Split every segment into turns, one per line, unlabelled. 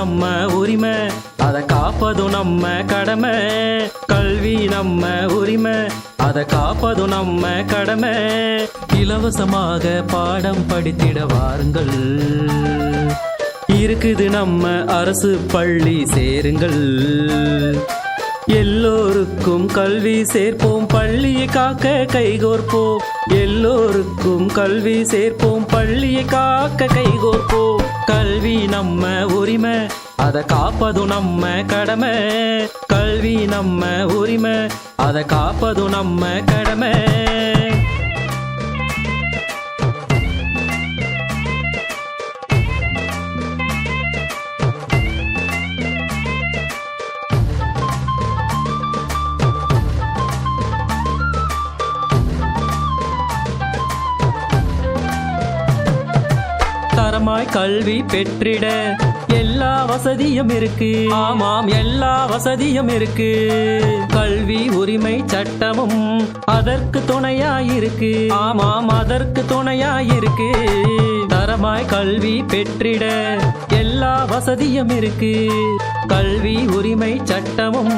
நம்ம உரிமை, அதை காப்பதும் நம்ம கடமை. கல்வி நம்ம உரிமை, அதை காப்பதும் நம்ம கடமை. இலவசமாக பாடம் படித்திட வாருங்கள், இருக்குது நம்ம அரசு பள்ளி சேருங்கள். எல்லோருக்கும் கல்வி சேர்ப்போம், பள்ளியை காக்க கைகோர்ப்போம். எல்லோருக்கும் கல்வி சேர்ப்போம், பள்ளியை காக்க கைகோர்ப்போம். கல்வி நம்ம உரிமை, அதை காப்பதும் நம்ம கடமை. கல்வி நம்ம உரிமை, அதை காப்பதும் நம்ம கடமை. தரமாய் கல்வி பெற்றிட எல்லா வசதியும் இருக்கு. ஆமாம், எல்லா வசதியும் இருக்கு. கல்வி உரிமை சட்டமும் அதற்கு துணையாயிருக்கு. ஆமாம், அதற்கு துணையாயிருக்கு. தரமாய் கல்வி பெற்றிட எல்லா வசதியும் இருக்கு. கல்வி உரிமை சட்டமும்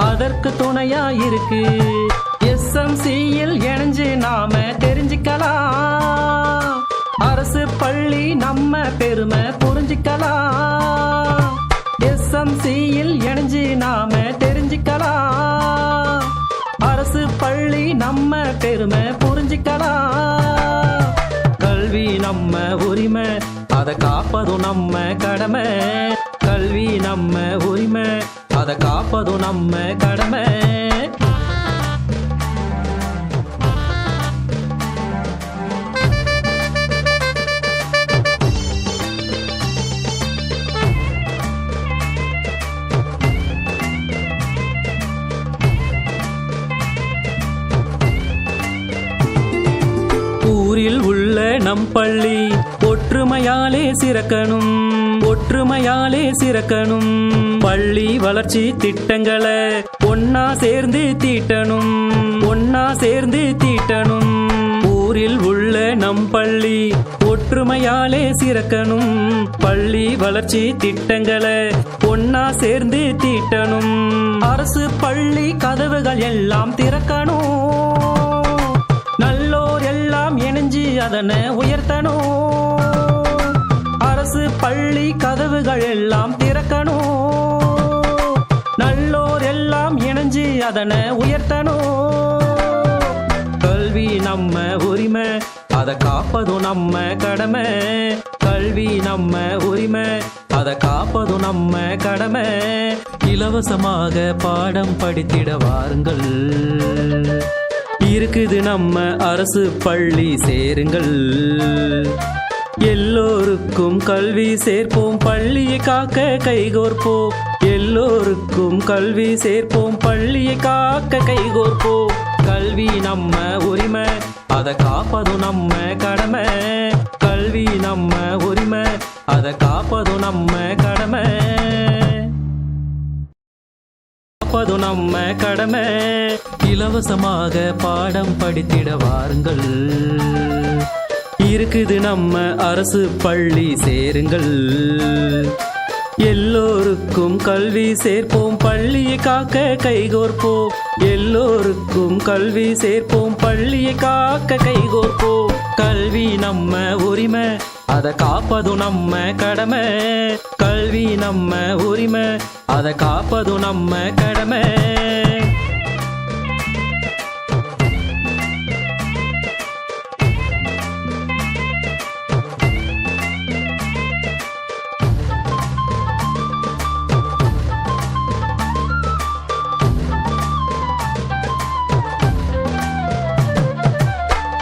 அதற்கு துணையாயிருக்கு. SMCயில் இணைஞ்சு நாம தெரிஞ்சுக்கலாம், அரசு பள்ளி நம்ம பெருமை புரிஞ்சுக்கலாம். SMCயில் இணைஞ்சு நாம தெரிஞ்சுக்கலாம், அரசு பள்ளி நம்ம பெருமை புரிஞ்சுக்கலாம். கல்வி நம்ம உரிமை, அதை காப்பதும் நம்ம கடமை. கல்வி நம்ம உரிமை, அதை காப்பதும் நம்ம கடமை. ஊரில் உள்ள நம் பள்ளி ஒற்றுமையாலே சிறக்கணும், ஒற்றுமையாலே சிறக்கணும். பள்ளி வளர்ச்சி திட்டங்களை ஒன்னா சேர்ந்து தீட்டணும், ஒன்னா சேர்ந்து தீட்டணும். ஊரில் உள்ள நம் பள்ளி ஒற்றுமையாலே சிறக்கணும். பள்ளி வளர்ச்சி திட்டங்களை ஒன்னா சேர்ந்து தீட்டணும். அரசு பள்ளி கதவுகள் எல்லாம் திறக்கணும், நல்லோர் எல்லாம் இணைஞ்சு அதனை உயர்த்தணும். அரசு பள்ளி கதவுகள் எல்லாம் திறக்கணும், நல்லோர் எல்லாம் இணைஞ்சு அதனை உயர்த்தணும். கல்வி நம்ம உரிமை, அதை காப்பதும் நம்ம கடமை. கல்வி நம்ம உரிமை, அதை காப்பதும் நம்ம கடமை. இலவசமாக பாடம் படித்திட வாருங்கள், இருக்குது நம்ம அரசு பள்ளி சேருங்கள். எல்லோருக்கும் கல்வி சேர்ப்போம், பள்ளியை காக்க கைகோர்ப்போம். எல்லோருக்கும் கல்வி சேர்ப்போம், பள்ளியை காக்க கைகோர்ப்போம். கல்வி நம்ம உரிமை, அதை காப்பதும் நம்ம கடமை. கல்வி நம்ம உரிமை, அதை காப்பதும் நம்ம கடமை. காப்பதும் நம்ம கடமை. இலவசமாக பாடம் படித்திட வாருங்கள், இருக்குது நம்ம அரசு பள்ளி சேருங்கள். எல்லோருக்கும் கல்வி சேர்ப்போம், பள்ளியை காக்க கைகோர்ப்போம். எல்லோருக்கும் கல்வி சேர்ப்போம், பள்ளியை காக்க கைகோர்ப்போம். கல்வி நம்ம உரிமை, அதை காப்பதும் நம்ம கடமை. கல்வி நம்ம உரிமை, அதை காப்பதும் நம்ம கடமை.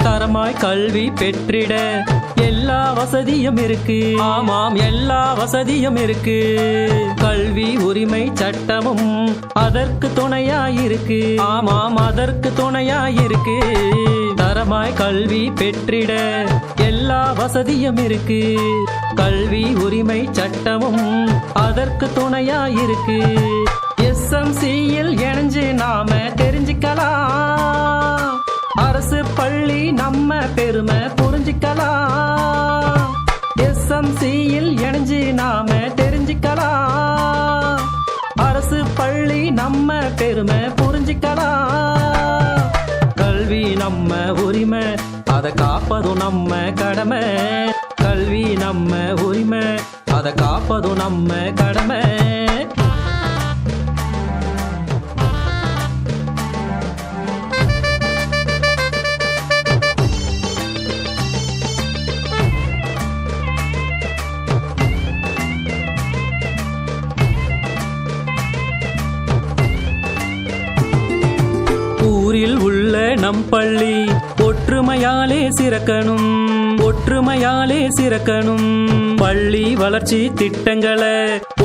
தரமாய் கல்வி பெற்றிட எல்லா வசதியும் இருக்கு. ஆமாம், எல்லா வசதியும் இருக்கு. கல்வி உரிமை சட்டமும் அதற்கு துணையாயிருக்கு. ஆமாம், அதற்கு துணையாயிருக்கு. தரமாய் கல்வி பெற்றிட எல்லா வசதியும் இருக்கு. கல்வி உரிமை சட்டமும் அதற்கு துணையாயிருக்கு. SMCயில் இணைஞ்சு நாம தெரிஞ்சுக்கலாம், அரசு பள்ளி நம்ம பெருமை புரிஞ்சுக்கலாம். SMCயில் இணைஞ்சு நாம தெரிஞ்சுக்கலாம். அரசு பள்ளி நம்ம பெருமை புரிஞ்சுக்கலாம். கல்வி நம்ம உரிமை, அதை காப்பதும் நம்ம கடமை. கல்வி நம்ம உரிமை, அதை காப்பதும் நம்ம கடமை. ஊரில் உள்ள நம் பள்ளி ஒற்றுமையாலே சிறக்கணும், ஒற்றுமையாலே சிறக்கணும். பள்ளி வளர்ச்சி திட்டங்களை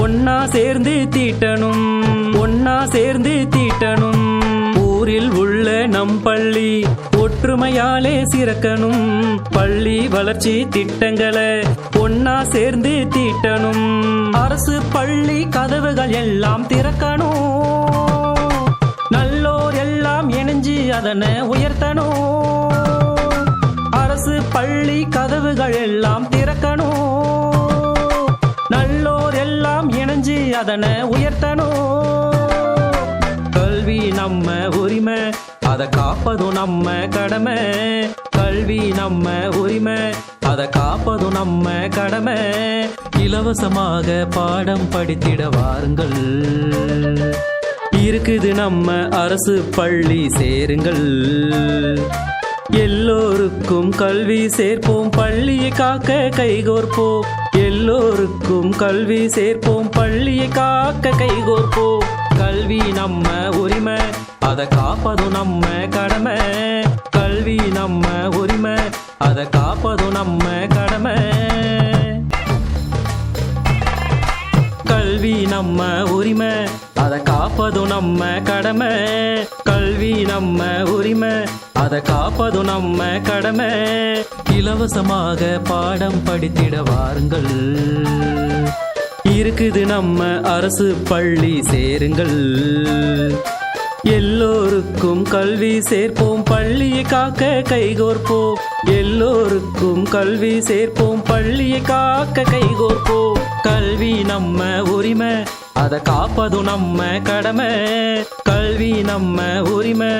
ஒன்னா சேர்ந்து தீட்டணும், ஒன்னா சேர்ந்து தீட்டணும். ஊரில் உள்ள நம் பள்ளி ஒற்றுமையாலே சிறக்கணும். பள்ளி வளர்ச்சி திட்டங்களை ஒன்னா சேர்ந்து தீட்டணும். அரசு பள்ளி கதவுகள் எல்லாம் திறக்கணும். நல்லோர் எல்லாம் இணைஞ்சு அதனை உயர்த்தணும். அரசு பள்ளி கதவுகள் எல்லாம் திறக்கணும். நல்லோர் எல்லாம் இணைஞ்சு அதனை உயர்த்தணும். கல்வி நம்ம உரிமை, அதை காப்பதும் நம்ம கடமை. கல்வி நம்ம உரிமை, அதை காப்பதும் நம்ம கடமை. இலவசமாக பாடம் படித்திட வாருங்கள். இருக்குது நம்ம அரசு பள்ளி சேருங்கள். எல்லோருக்கும் கல்வி சேர்ப்போம், பள்ளியை காக்க கைகோர்ப்போம். எல்லோருக்கும் கல்வி சேர்ப்போம், பள்ளியை காக்க கைகோர்ப்போம். கல்வி நம்ம உரிமை, அதை காப்பதும் நம்ம கடமை. கல்வி நம்ம உரிமை, அதை காப்பதும் நம்ம கடமை. கல்வி நம்ம உரிமை, அதை காப்பதும் நம்ம கடமை. கல்வி நம்ம உரிமை, அதை காப்பதும் நம்ம கடமை. இலவசமாக பாடம் படித்திட வாருங்கள். இருக்குது நம்ம அரசு பள்ளி சேருங்கள். எல்லோருக்கும் கல்வி சேர்ப்போம், பள்ளியை காக்க கைகோர்ப்போம். எல்லோருக்கும் கல்வி சேர்ப்போம், பள்ளியை காக்க கைகோர்ப்போம். கல்வி நம்ம உரிமை, அதை காப்பதும் நம்ம கடமை. கல்வி நம்ம உரிமை,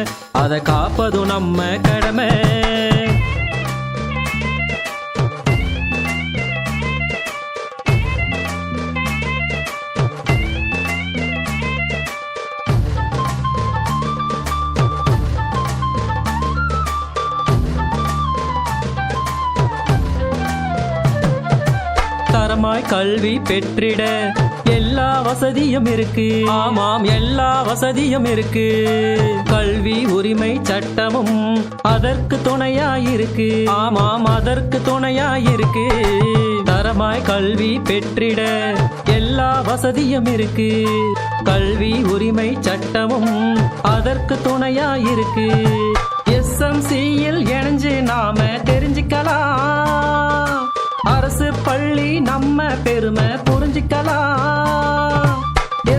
அதை காப்பதும் நம்ம கடமை. தரமாய் கல்வி பெற்றிட எல்லா வசதியும் இருக்கு. ஆமாம், எல்லா வசதியும் இருக்கு. கல்வி உரிமை சட்டமும் அதற்கு துணையாயிருக்கு. ஆமாம், அதற்கு துணையாயிருக்கு. தரமாய் கல்வி பெற்றிட எல்லா வசதியும் இருக்கு. கல்வி உரிமை சட்டமும் அதற்கு துணையாயிருக்கு. SMCயில் இணைஞ்சு நாம தெரிஞ்சுக்கலாம். அரசு பள்ளி நம்ம பெருமை புரிஞ்சுக்கலாம்.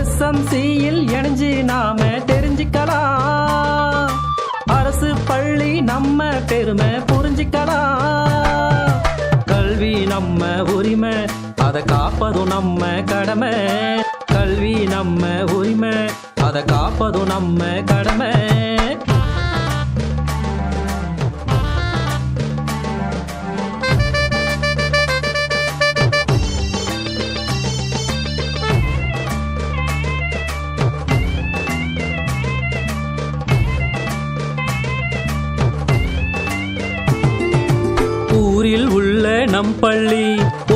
SMCயில் இணைஞ்சு நாம தெரிஞ்சுக்கலாம். அரசு பள்ளி நம்ம பெருமை புரிஞ்சுக்கலாம். கல்வி நம்ம உரிமை, அதை காப்பதும் நம்ம கடமை. கல்வி நம்ம உரிமை, அதை காப்பதும் நம்ம கடமை. ஊரில் உள்ள நம் பள்ளி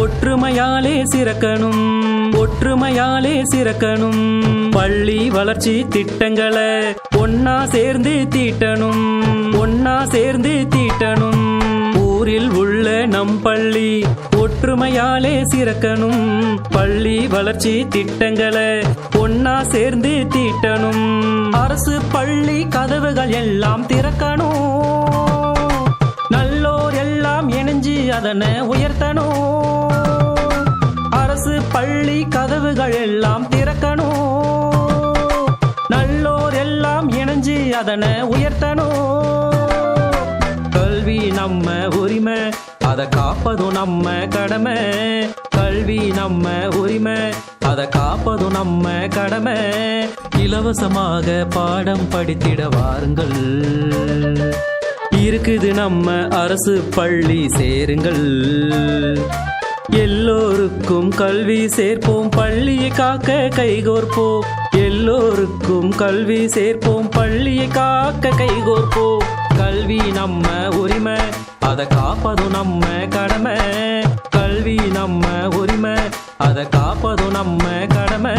ஒற்றுமையாலே சிறக்கணும், ஒற்றுமையாலே சிறக்கணும். பள்ளி வளர்ச்சி திட்டங்களை ஒன்னா சேர்ந்து தீட்டணும், ஒன்னா சேர்ந்து தீட்டணும். ஊரில் உள்ள நம் பள்ளி ஒற்றுமையாலே சிறக்கணும். பள்ளி வளர்ச்சி திட்டங்களை ஒன்னா சேர்ந்து தீட்டணும். அரசு பள்ளி கதவுகள் எல்லாம் திறக்கணும். நல்லோர் எல்லாம் இணைஞ்சு அதனை உயர்த்தணும். அரசு பள்ளி கதவுகள் எல்லாம் திறக்கணும். நல்லோர் எல்லாம் இணைஞ்சு அதனை உயர்த்தணும். கல்வி நம்ம உரிமை, அதை காப்பதும் நம்ம கடமை. கல்வி நம்ம உரிமை, அதை காப்பதும் நம்ம கடமை. இலவசமாக பாடம் படித்திட வாருங்கள். இருக்குது நம்ம அரசு பள்ளி சேருங்கள். எல்லோருக்கும் கல்வி சேர்ப்போம், பள்ளியை காக்க கைகோர்ப்போம். எல்லோருக்கும் கல்வி சேர்ப்போம், பள்ளியை காக்க கைகோர்ப்போம். கல்வி நம்ம உரிமை, அதை காப்பதும் நம்ம கடமை. கல்வி நம்ம உரிமை, அதை காப்பதும் நம்ம கடமை.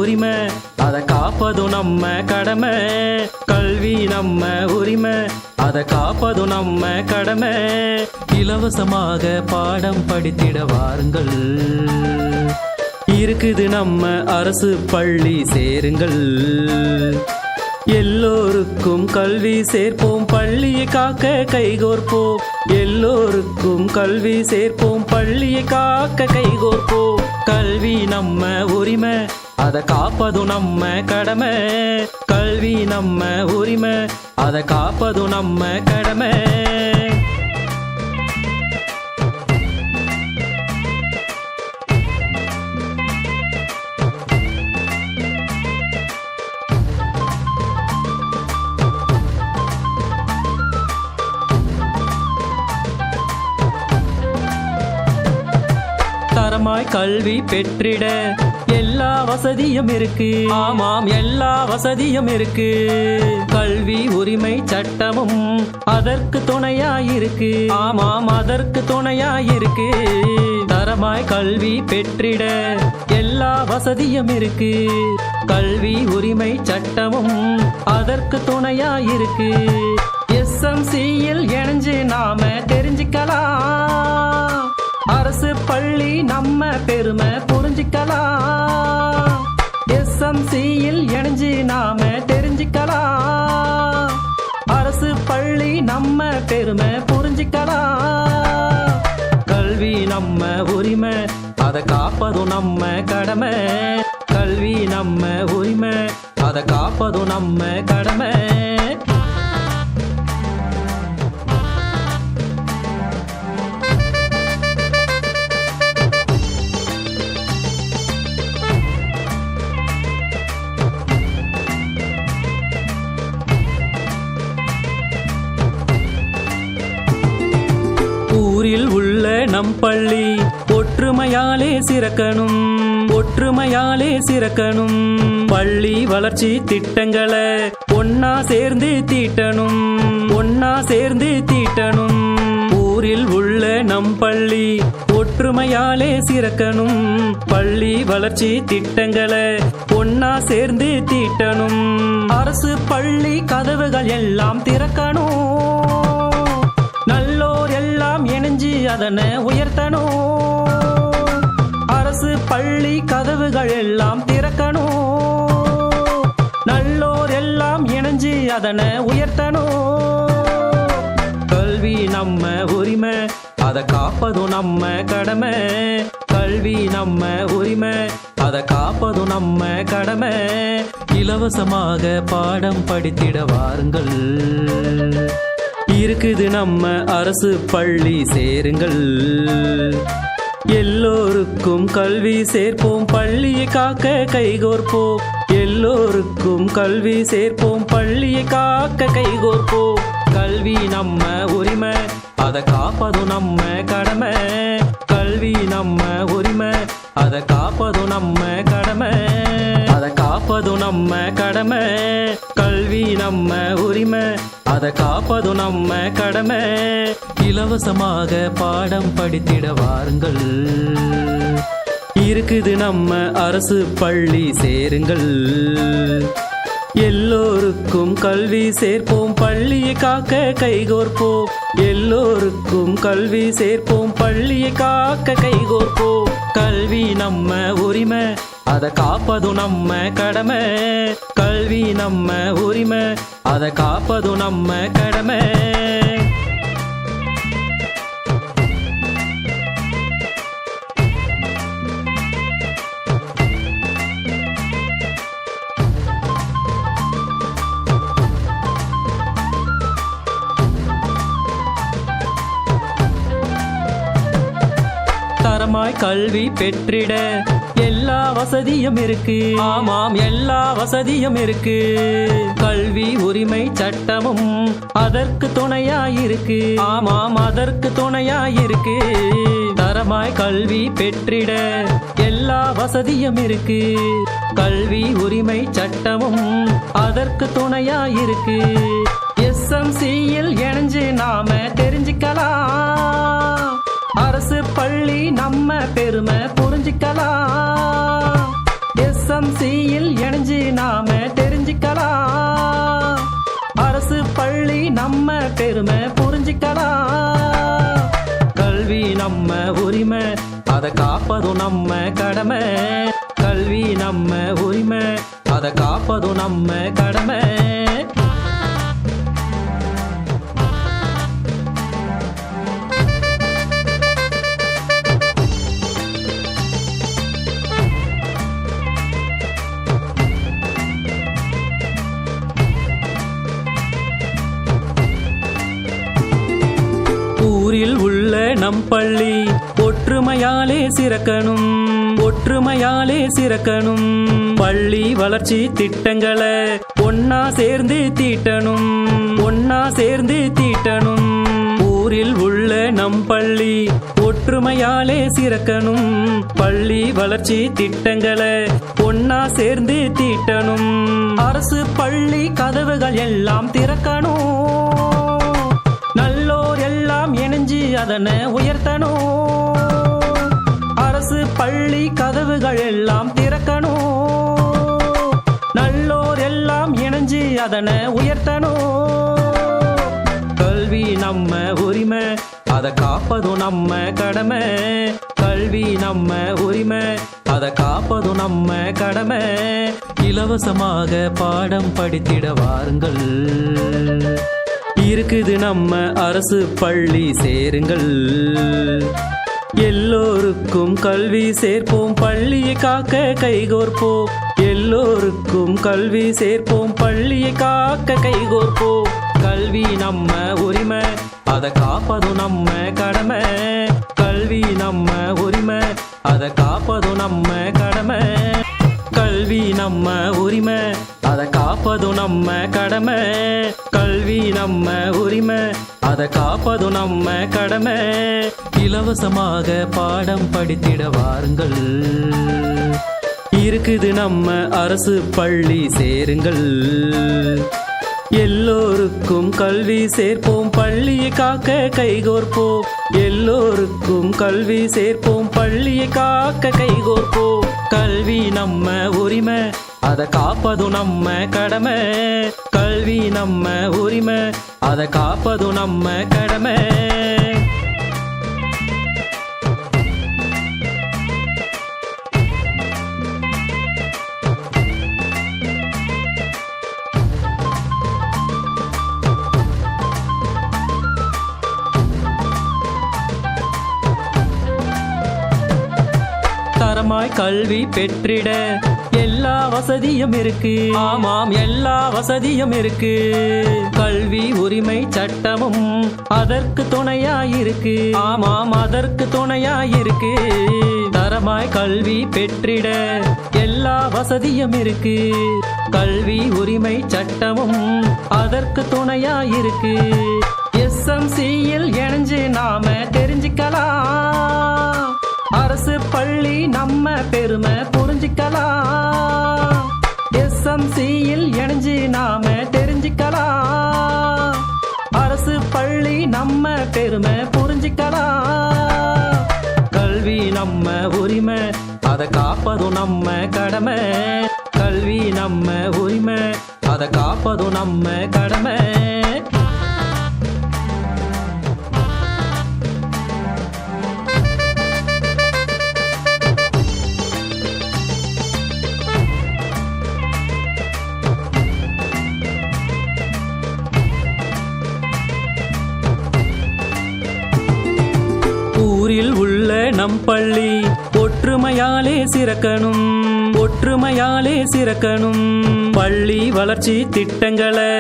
உரிமை, அதை காப்பதும் நம்ம கடமை. கல்வி நம்ம உரிமை, அதை காப்பதும் நம்ம கடமை. இலவசமாக பாடம் படித்திட வாருங்கள். இருக்குது நம்ம அரசு பள்ளி சேருங்கள். எல்லோருக்கும் கல்வி சேர்ப்போம், பள்ளியை காக்க கைகோர்ப்போம். எல்லோருக்கும் கல்வி சேர்ப்போம், பள்ளியை காக்க கைகோர்ப்போம். கல்வி நம்ம உரிமை, அதை காப்பதும் நம்ம கடமை. கல்வி நம்ம உரிமை, அதை காப்பதும் நம்ம கடமை. தரமாய் கல்வி பெற்றிட எல்லா வசதியும் இருக்கு. ஆமாம், எல்லா வசதியும் இருக்கு. கல்வி உரிமை சட்டமும் அதற்கு துணையாயிருக்கு. ஆமாம், அதற்கு துணையாயிருக்கு. தரமாய் கல்வி பெற்றிட எல்லா வசதியும் இருக்கு. கல்வி உரிமை சட்டமும் அதற்கு துணையாயிருக்கு. SMCயில் இணைஞ்சு நாம தெரிஞ்சுக்கலாம். அரசு பள்ளி நம்ம பெருமை புரிஞ்சுக்கலாம். SMCயில் இணைஞ்சு நாம தெரிஞ்சுக்கலாம். அரசு பள்ளி நம்ம பெருமை புரிஞ்சுக்கலாம். கல்வி நம்ம உரிமை, அதை காப்பதும் நம்ம கடமை. கல்வி நம்ம உரிமை, அதை காப்பதும் நம்ம கடமை. ஊரில் உள்ள நம் பள்ளி ஒற்றுமையாலே சிறக்கணும். ஒற்றுமையாலே சிறக்கணும். பள்ளி வளர்ச்சி திட்டங்களை ஒன்னா சேர்ந்து தீட்டணும். ஒன்னா சேர்ந்து தீட்டணும். ஊரில் உள்ள நம் பள்ளி ஒற்றுமையாலே சிறக்கணும். பள்ளி வளர்ச்சி திட்டங்களை ஒன்னா சேர்ந்து தீட்டணும். அரசு பள்ளி கதவுகள் எல்லாம் திறக்கணும். நல்லோர் எல்லாம் இணைஞ்சு அதனை உயர்த்தணும். அரசு பள்ளி கதவுகள் எல்லாம் திறக்கணும். நல்லோர் எல்லாம் இணைஞ்சு அதனை உயர்த்தணும். கல்வி நம்ம உரிமை, அதை காப்பதும் நம்ம கடமை. கல்வி நம்ம உரிமை, அதை காப்பதும் நம்ம கடமை. இலவசமாக பாடம் படித்திட வாருங்கள். இருக்குது நம்ம அரசு பள்ளி சேருங்கள். எல்லோருக்கும் கல்வி சேர்ப்போம், பள்ளியை காக்க கைகோர்ப்போம். எல்லோருக்கும் கல்வி சேர்ப்போம், பள்ளியை காக்க கைகோர்ப்போம். கல்வி நம்ம உரிமை, அதை காப்பதும் நம்ம கடமை. கல்வி நம்ம உரிமை, அதை காப்பதும் நம்ம கடமை. அதை காப்பதும் நம்ம கடமை. கல்வி நம்ம உரிமை, அதை காப்பதும் நம்ம கடமை. இலவசமாக பாடம் படித்திட வாருங்கள். இருக்குது நம்ம அரசு பள்ளி சேருங்கள். எல்லோருக்கும் கல்வி சேர்ப்போம் பள்ளியை காக்க கைகோர்ப்போம் எல்லோருக்கும் கல்வி சேர்ப்போம் பள்ளியை காக்க கைகோர்ப்போம் கல்வி நம்ம உரிமை அதை காப்பதும் நம்ம கடமை கல்வி நம்ம உரிமை அதை காப்பதும் நம்ம கடமை தரமாய் கல்வி பெற்றிட எல்லா வசதியும் இருக்கு ஆமாம் எல்லா வசதியும் இருக்கு கல்வி உரிமை சட்டமும் அதற்கு துணையாயிருக்கு ஆமாம் அதற்கு துணையாயிருக்கு தரமாய் கல்வி பெற்றிட எல்லா வசதியும் இருக்கு கல்வி உரிமை சட்டமும் அதற்கு துணையாயிருக்கு SMCயில் இணைஞ்சு நாம தெரிஞ்சுக்கலாம் அரசு பள்ளி நம்ம பெருமை புரிஞ்சுக்கலாம் SMCயில் இணைஞ்சு நாம தெரிஞ்சுக்கலாம் அரசு பள்ளி நம்ம பெருமை புரிஞ்சுக்கலாம் கல்வி நம்ம உரிமை அதை காப்பதும் நம்ம கடமை கல்வி நம்ம உரிமை அதை காப்பதும் நம்ம கடமை ஊரில் உள்ள நம் பள்ளி ஒற்றுமையாலே சிறக்கணும் ஒற்றுமையாலே சிறக்கணும் பள்ளி வளர்ச்சி திட்டங்களை ஒன்னா சேர்ந்து தீட்டணும் ஒன்னா சேர்ந்து தீட்டணும் ஊரில் உள்ள நம் பள்ளி ஒற்றுமையாலே சிறக்கணும் பள்ளி வளர்ச்சி திட்டங்களை ஒன்னா சேர்ந்து தீட்டணும் அரசு பள்ளி கதவுகள் எல்லாம் திறக்கணும் நல்லோர் எல்லாம் இணைஞ்சு அதனை உயர்த்தணும் அரசு பள்ளி கதவுகள் எல்லாம் திறக்கணும் நல்லோர் எல்லாம் இணைஞ்சு அதனை உயர்த்தணும் கல்வி நம்ம உரிமை அதை காப்பதும் நம்ம கடமை கல்வி நம்ம உரிமை அதை காப்பதும் நம்ம கடமை இலவசமாக பாடம் படித்திட வாருங்கள் இருக்குது நம்ம அரசு பள்ளி சேருங்கள் எல்லோருக்கும் கல்வி சேர்ப்போம் பள்ளியை காக்க கைகோர்ப்போம் எல்லோருக்கும் கல்வி சேர்ப்போம் பள்ளியை காக்க கைகோர்ப்போம் கல்வி நம்ம உரிமை அதை காப்பதும் நம்ம கடமை கல்வி நம்ம உரிமை அதை காப்பதும் நம்ம கடமை கல்வி நம்ம உரிமை அதை காப்பதும் நம்ம கடமை கல்வி நம்ம உரிமை அதை காப்பதும் நம்ம கடமை இலவசமாக பாடம் படித்திட வாருங்கள் இருக்குது நம்ம அரசு பள்ளி சேருங்கள் எல்லோருக்கும் கல்வி சேர்ப்போம் பள்ளியை காக்க கைகோர்ப்போம் எல்லோருக்கும் கல்வி சேர்ப்போம் பள்ளியை காக்க கைகோர்ப்போம் கல்வி நம்ம உரிமை அதை காப்பதும் நம்ம கடமை கல்வி நம்ம உரிமை அதை காப்பதும் நம்ம கடமை தரமாய் கல்வி பெற்றிட எல்லா வசதியும் இருக்கு ஆமாம் எல்லா வசதியும் இருக்கு கல்வி உரிமை சட்டமும் அதற்கு துணையாயிருக்கு ஆமாம் அதற்கு துணையாயிருக்கு தரமாய் கல்வி பெற்றிட எல்லா வசதியும் இருக்கு கல்வி உரிமை சட்டமும் அதற்கு துணையாயிருக்கு SMCயில் இணைஞ்சு நாம தெரிஞ்சுக்கலாம் அரசு பள்ளி நம்ம பெருமை புரிஞ்சுக்கலாம் SMCயில் இணைஞ்சு நாம தெரிஞ்சுக்கலாம் அரசு பள்ளி நம்ம பெருமை புரிஞ்சுக்கலாம் கல்வி நம்ம உரிமை அதை காப்பதும் நம்ம கடமை கல்வி நம்ம உரிமை அதை காப்பதும் நம்ம கடமை. ஊரில் உள்ள நம் பள்ளி ஒற்றுமையாலே சிறக்கணும், ஒற்றுமையாலே சிறக்கணும். பள்ளி வளர்ச்சி திட்டங்களை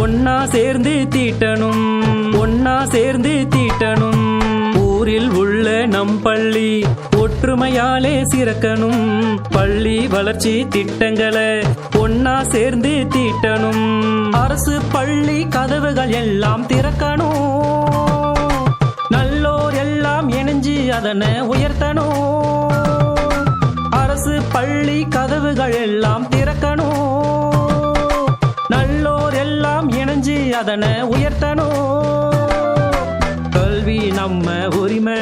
ஒன்னா சேர்ந்து தீட்டணும், ஒன்னா சேர்ந்து தீட்டணும். ஊரில் உள்ள நம் பள்ளி ஒற்றுமையாலே சிறக்கணும். பள்ளி வளர்ச்சி திட்டங்களை ஒன்னா சேர்ந்து தீட்டணும். அரசு பள்ளி கதவுகள் எல்லாம் திறக்கணும், நல்லோர் எல்லாம் இணைஞ்சு அதனை உயர்த்தணும். அரசு பள்ளி கதவுகள் எல்லாம் திறக்கணும், நல்லோர் எல்லாம் இணைஞ்சு அதனை உயர்த்தணும். கல்வி நம்ம உரிமை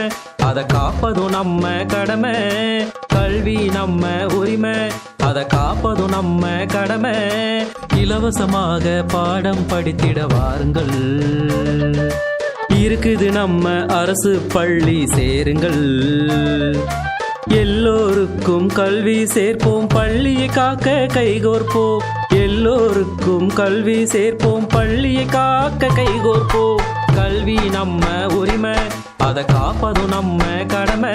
அதை காப்பதும் நம்ம கடமை. கல்வி நம்ம உரிமை அதை காப்பதும் நம்ம கடமை. இலவசமாக பாடம் படித்திட வாருங்கள், இருக்குது நம்ம அரசு பள்ளி சேருங்கள். எல்லோருக்கும் கல்வி சேர்ப்போம், பள்ளியை காக்க கைகோர்ப்போம். எல்லோருக்கும் கல்வி சேர்ப்போம், பள்ளியை காக்க கைகோர்ப்போம். கல்வி நம்ம உரிமை அதை காப்பதும் நம்ம கடமை.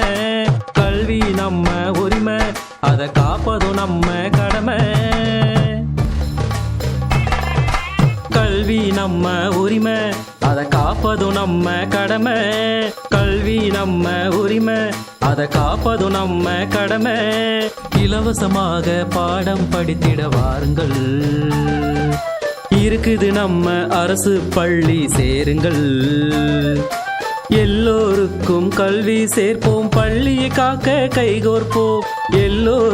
கல்வி நம்ம உரிமை அதை காப்பதும் நம்ம கடமை. கல்வி நம்ம உரிமை அதை காப்பதும் நம்ம கடமை. கல்வி நம்ம உரிமை அதை காப்பதும் நம்ம கடமை. இலவசமாக பாடம் படித்திட வாருங்கள், இருக்குது நம்ம அரசு பள்ளி சேருங்கள். எல்லோருக்கும் கல்வி சேர்ப்போம், பள்ளியை காக்க கைகோர்ப்போம். எல்லோரும்